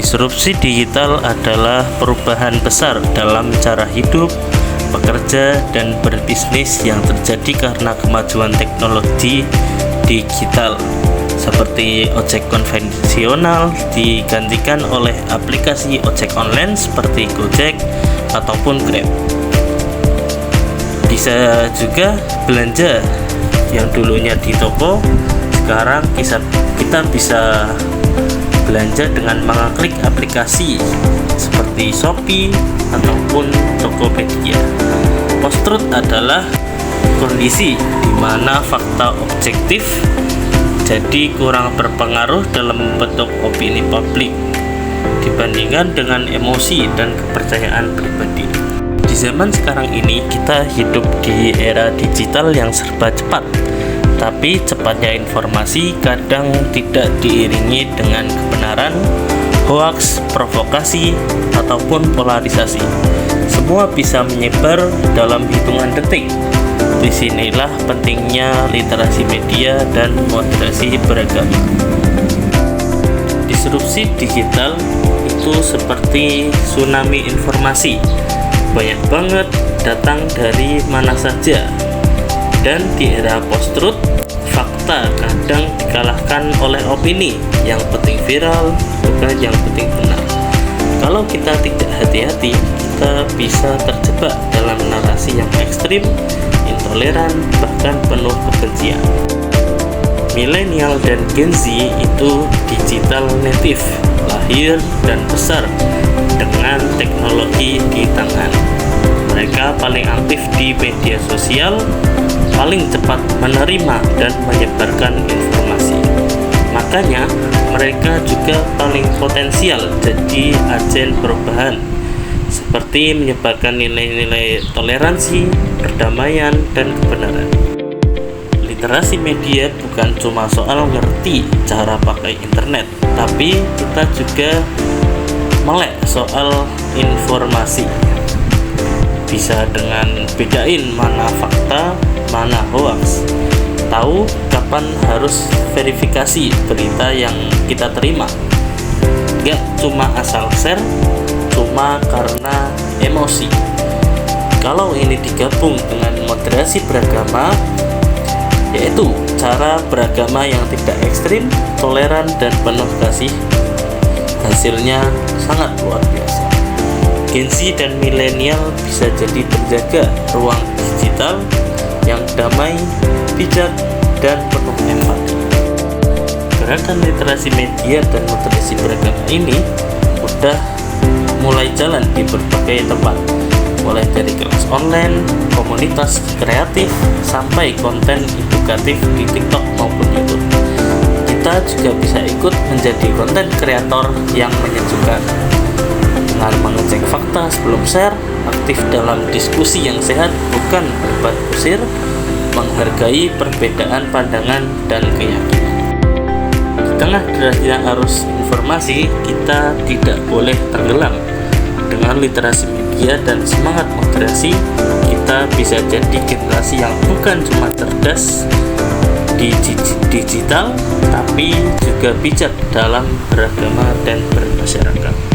Disrupsi digital adalah perubahan besar dalam cara hidup, bekerja, dan berbisnis yang terjadi karena kemajuan teknologi digital. Seperti ojek konvensional digantikan oleh aplikasi ojek online seperti Gojek ataupun Grab. Bisa juga belanja yang dulunya di toko, sekarang kita bisa belanja dengan mengklik aplikasi seperti Shopee ataupun Tokopedia. Post-truth adalah kondisi di mana fakta objektif jadi kurang berpengaruh dalam membentuk opini publik dibandingkan dengan emosi dan kepercayaan pribadi. Di zaman sekarang ini kita hidup di era digital yang serba cepat. Tapi cepatnya informasi kadang tidak diiringi dengan kebenaran, hoaks, provokasi, ataupun polarisasi. Semua bisa menyebar dalam hitungan detik. Disinilah pentingnya literasi media dan moderasi beragama. Disrupsi digital itu seperti tsunami informasi. Banyak banget datang dari mana saja. Dan di era post-truth, fakta kadang dikalahkan oleh opini. Yang penting viral, bukan yang penting benar. Kalau kita tidak hati-hati, kita bisa terjebak dalam narasi yang ekstrim, intoleran, bahkan penuh kebencian. Milenial dan Gen Z itu digital native, lahir dan besar dengan teknologi di tangan. Mereka paling aktif di media sosial, paling cepat menerima dan menyebarkan informasi. Makanya mereka juga paling potensial jadi agen perubahan, seperti menyebarkan nilai-nilai toleransi, perdamaian, dan kebenaran. Literasi media bukan cuma soal ngerti cara pakai internet, tapi kita juga melek soal informasi. Bisa dengan bedain mana fakta, mana hoax. Tahu kapan harus verifikasi berita yang kita terima. Gak cuma asal share, cuma karena emosi. Kalau ini digabung dengan moderasi beragama, yaitu cara beragama yang tidak ekstrim, toleran, dan penuh kasih, hasilnya sangat luar biasa. Gen Z dan milenial bisa jadi penjaga ruang digital yang damai, bijak, dan penuh empati. Gerakan literasi media dan moderasi beragama ini udah mulai jalan di berbagai tempat, mulai dari kelas online, komunitas kreatif, sampai konten edukatif di TikTok maupun YouTube. Kita juga bisa ikut menjadi konten kreator yang menyejukkan dengan mengecek fakta sebelum share, aktif dalam diskusi yang sehat, bukan debat kusir, menghargai perbedaan pandangan dan keyakinan. Di tengah derasnya arus informasi, kita tidak boleh tenggelam. Dengan literasi media dan semangat moderasi, kita bisa jadi generasi yang bukan cuma cerdas di digital, tapi juga bijak dalam beragama dan bermasyarakat.